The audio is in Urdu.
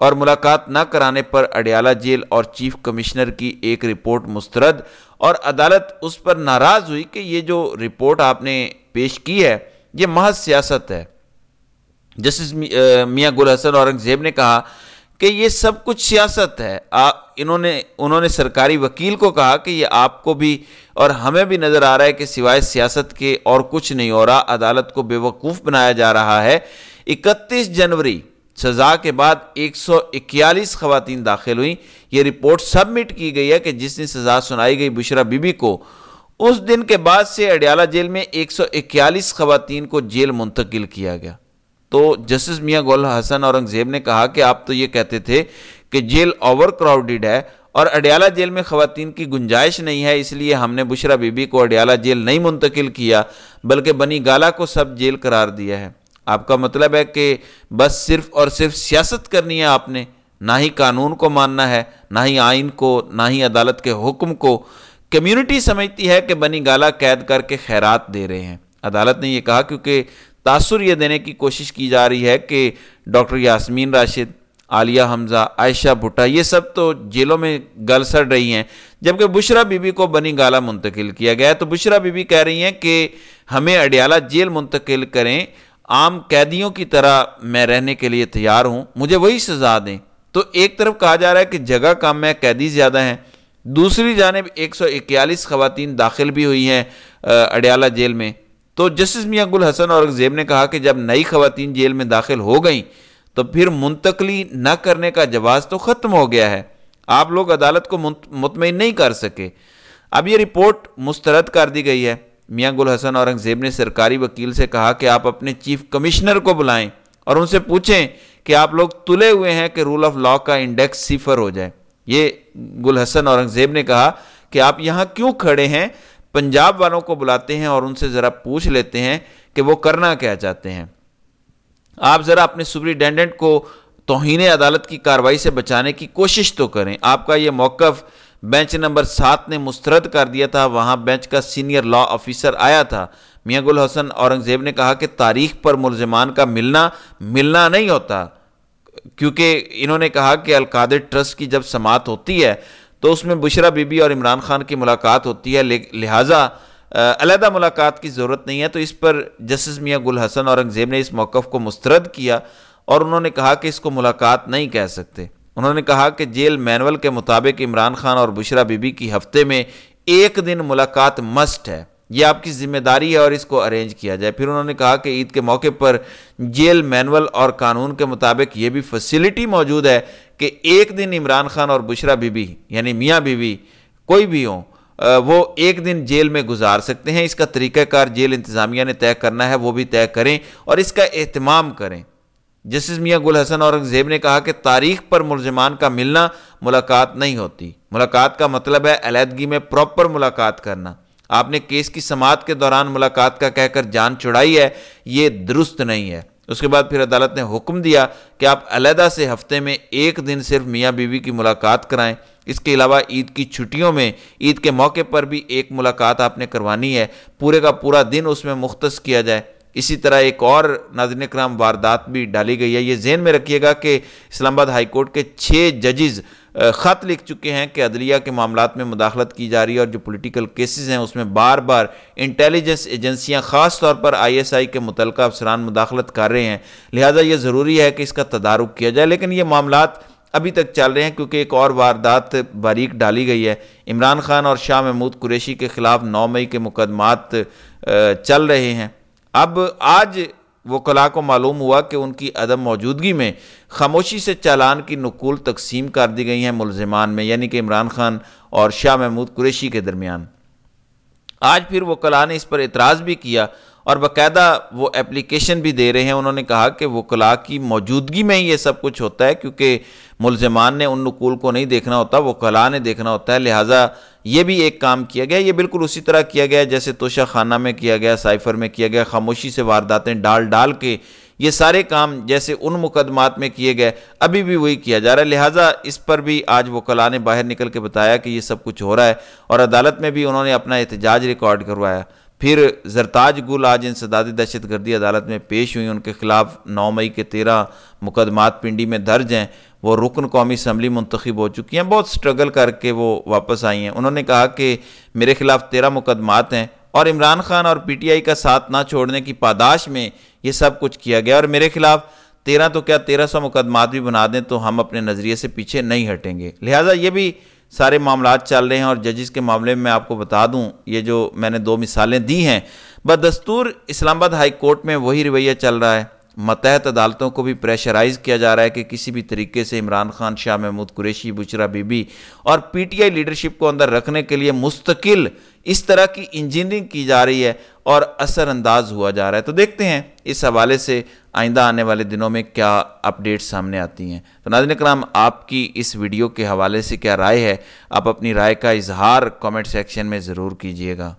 اور ملاقات نہ کرانے پر اڈیالہ جیل اور چیف کمشنر کی ایک رپورٹ مسترد، اور عدالت اس پر ناراض ہوئی کہ یہ جو رپورٹ آپ نے پیش کی ہے یہ محض سیاست ہے۔ جسٹس میاں گل حسن اورنگزیب نے کہا کہ یہ سب کچھ سیاست ہے۔ انہوں نے سرکاری وکیل کو کہا کہ یہ آپ کو بھی اور ہمیں بھی نظر آ رہا ہے کہ سوائے سیاست کے اور کچھ نہیں ہو رہا، عدالت کو بے وقوف بنایا جا رہا ہے۔ 31 جنوری سزا کے بعد 141 خواتین داخل ہوئیں۔ یہ رپورٹ سبمٹ کی گئی ہے کہ جس دن سزا سنائی گئی بشرا بی بی کو، اس دن کے بعد سے اڈیالہ جیل میں 141 خواتین کو جیل منتقل کیا گیا۔ تو جسٹس میاں گل حسن اورنگزیب نے کہا کہ آپ تو یہ کہتے تھے کہ جیل اوور کراؤڈڈ ہے اور اڈیالہ جیل میں خواتین کی گنجائش نہیں ہے، اس لیے ہم نے بشرا بی بی کو اڈیالہ جیل نہیں منتقل کیا بلکہ بنی گالہ کو سب جیل قرار دیا ہے۔ آپ کا مطلب ہے کہ بس صرف اور صرف سیاست کرنی ہے آپ نے، نہ ہی قانون کو ماننا ہے، نہ ہی آئین کو، نہ ہی عدالت کے حکم کو۔ کمیونٹی سمجھتی ہے کہ بنی گالہ قید کر کے خیرات دے رہے ہیں۔ عدالت نے یہ کہا کیونکہ تاثر یہ دینے کی کوشش کی جا رہی ہے کہ ڈاکٹر یاسمین راشد، عالیہ حمزہ، عائشہ بھٹا یہ سب تو جیلوں میں گل سڑ رہی ہیں، جبکہ بشرا بی بی کو بنی گالہ منتقل کیا گیا ہے۔ تو بشرا بی بی کہہ رہی ہیں کہ ہمیں اڈیالہ جیل منتقل کریں، عام قیدیوں کی طرح میں رہنے کے لیے تیار ہوں، مجھے وہی سزا دیں۔ تو ایک طرف کہا جا رہا ہے کہ جگہ کم ہے، قیدی زیادہ ہیں، دوسری جانب 141 خواتین داخل بھی ہوئی ہیں اڈیالہ جیل میں۔ تو جسٹس میاں گل حسن اورنگزیب نے کہا کہ جب نئی خواتین جیل میں داخل ہو گئیں تو پھر منتقلی نہ کرنے کا جواز تو ختم ہو گیا ہے، آپ لوگ عدالت کو مطمئن نہیں کر سکے۔ اب یہ رپورٹ مسترد کر دی گئی ہے۔ میاں گل حسن اورنگزیب نے سرکاری وکیل سے کہا کہ آپ اپنے چیف کمشنر کو بلائیں اور ان سے پوچھیں کہ آپ لوگ تلے ہوئے ہیں کہ رول آف لا کا انڈیکس 0 ہو جائے۔ یہ گل حسن اورنگزیب نے کہا کہ آپ یہاں کیوں کھڑے ہیں، پنجاب والوں کو بلاتے ہیں اور ان سے ذرا پوچھ لیتے ہیں کہ وہ کرنا کیا چاہتے ہیں۔ آپ ذرا اپنے سپرنٹینڈنٹ کو توہین عدالت کی کارروائی سے بچانے کی کوشش تو کریں۔ آپ کا یہ موقف بینچ نمبر 7 نے مسترد کر دیا تھا، وہاں بینچ کا سینئر لا آفیسر آیا تھا۔ میاں گل حسن اورنگزیب نے کہا کہ تاریخ پر ملزمان کا ملنا نہیں ہوتا، کیونکہ انہوں نے کہا کہ القادر ٹرسٹ کی جب سماعت ہوتی ہے تو اس میں بشرا بی بی اور عمران خان کی ملاقات ہوتی ہے، لہٰذا علیحدہ ملاقات کی ضرورت نہیں ہے۔ تو اس پر جسٹس میاں گل حسن اورنگزیب نے اس موقف کو مسترد کیا اور انہوں نے کہا کہ اس کو ملاقات نہیں کہہ سکتے۔ انہوں نے کہا کہ جیل مینول کے مطابق عمران خان اور بشرا بی بی کی ہفتے میں 1 دن ملاقات مسٹ ہے، یہ آپ کی ذمہ داری ہے اور اس کو ارینج کیا جائے۔ پھر انہوں نے کہا کہ عید کے موقع پر جیل مینول اور قانون کے مطابق یہ بھی فیسلٹی موجود ہے کہ 1 دن عمران خان اور بشرا بی بی یعنی میاں بیوی کوئی بھی ہوں وہ 1 دن جیل میں گزار سکتے ہیں۔ اس کا طریقہ کار جیل انتظامیہ نے طے کرنا ہے، وہ بھی طے کریں اور اس کا اہتمام کریں۔ جسٹس میاں گل حسن اورنگزیب نے کہا کہ تاریخ پر ملزمان کا ملنا ملاقات نہیں ہوتی، ملاقات کا مطلب ہے علیحدگی میں پراپر ملاقات کرنا۔ آپ نے کیس کی سماعت کے دوران ملاقات کا کہہ کر جان چھڑائی ہے، یہ درست نہیں ہے۔ اس کے بعد پھر عدالت نے حکم دیا کہ آپ علیحدہ سے ہفتے میں 1 دن صرف میاں بیوی کی ملاقات کرائیں۔ اس کے علاوہ عید کی چھٹیوں میں عید کے موقع پر بھی 1 ملاقات آپ نے کروانی ہے، پورے کا پورا دن اس میں مختص کیا جائے۔ اسی طرح ایک اور ناظرین کرام واردات بھی ڈالی گئی ہے۔ یہ ذہن میں رکھیے گا کہ اسلام آباد ہائی کورٹ کے 6 ججز خط لکھ چکے ہیں کہ عدلیہ کے معاملات میں مداخلت کی جا رہی ہے اور جو پولیٹیکل کیسز ہیں اس میں بار بار انٹیلیجنس ایجنسیاں خاص طور پر ISI کے متعلقہ افسران مداخلت کر رہے ہیں، لہٰذا یہ ضروری ہے کہ اس کا تدارک کیا جائے۔ لیکن یہ معاملات ابھی تک چل رہے ہیں کیونکہ ایک اور واردات باریک ڈالی گئی ہے۔ عمران خان اور شاہ محمود قریشی کے خلاف 9 مئی کے مقدمات چل رہے ہیں۔ اب آج وکلاء کو معلوم ہوا کہ ان کی عدم موجودگی میں خاموشی سے چالان کی نقول تقسیم کر دی گئی ہیں ملزمان میں، یعنی کہ عمران خان اور شاہ محمود قریشی کے درمیان۔ آج پھر وکلاء نے اس پر اعتراض بھی کیا اور باقاعدہ وہ اپلیکیشن بھی دے رہے ہیں۔ انہوں نے کہا کہ وکلاء کی موجودگی میں ہی یہ سب کچھ ہوتا ہے، کیونکہ ملزمان نے ان نقول کو نہیں دیکھنا ہوتا، وکلاء نے دیکھنا ہوتا ہے، لہٰذا یہ بھی ایک کام کیا گیا۔ یہ بالکل اسی طرح کیا گیا جیسے توشہ خانہ میں کیا گیا، سائفر میں کیا گیا، خاموشی سے وارداتیں ڈال کے یہ سارے کام جیسے ان مقدمات میں کیے گئے ابھی بھی وہی کیا جا رہا ہے۔ لہٰذا اس پر بھی آج وکلاء نے باہر نکل کے بتایا کہ یہ سب کچھ ہو رہا ہے اور عدالت میں بھی انہوں نے اپنا احتجاج ریکارڈ کروایا۔ پھر زرتاج گل آج انسدادی دہشت گردی عدالت میں پیش ہوئی، ان کے خلاف 9 مئی کے 13 مقدمات پنڈی میں درج ہیں۔ وہ رکن قومی اسمبلی منتخب ہو چکی ہیں، بہت سٹرگل کر کے وہ واپس آئی ہیں۔ انہوں نے کہا کہ میرے خلاف 13 مقدمات ہیں اور عمران خان اور پی ٹی آئی کا ساتھ نہ چھوڑنے کی پاداش میں یہ سب کچھ کیا گیا، اور میرے خلاف 13 تو کیا 1300 مقدمات بھی بنا دیں تو ہم اپنے نظریے سے پیچھے نہیں ہٹیں گے۔ لہٰذا یہ بھی سارے معاملات چل رہے ہیں۔ اور ججز کے معاملے میں آپ کو بتا دوں، یہ جو میں نے 2 مثالیں دی ہیں، بدستور اسلام آباد ہائی کورٹ میں وہی رویہ چل رہا ہے۔ ماتحت عدالتوں کو بھی پریشرائز کیا جا رہا ہے کہ کسی بھی طریقے سے عمران خان، شاہ محمود قریشی، بشرا بی بی اور پی ٹی آئی لیڈرشپ کو اندر رکھنے کے لیے مستقل اس طرح کی انجینئرنگ کی جا رہی ہے اور اثر انداز ہوا جا رہا ہے۔ تو دیکھتے ہیں اس حوالے سے آئندہ آنے والے دنوں میں کیا اپڈیٹ سامنے آتی ہیں۔ تو ناظرین کرام، آپ کی اس ویڈیو کے حوالے سے کیا رائے ہے؟ آپ اپنی رائے کا اظہار کامنٹ سیکشن میں ضرور کیجئے گا۔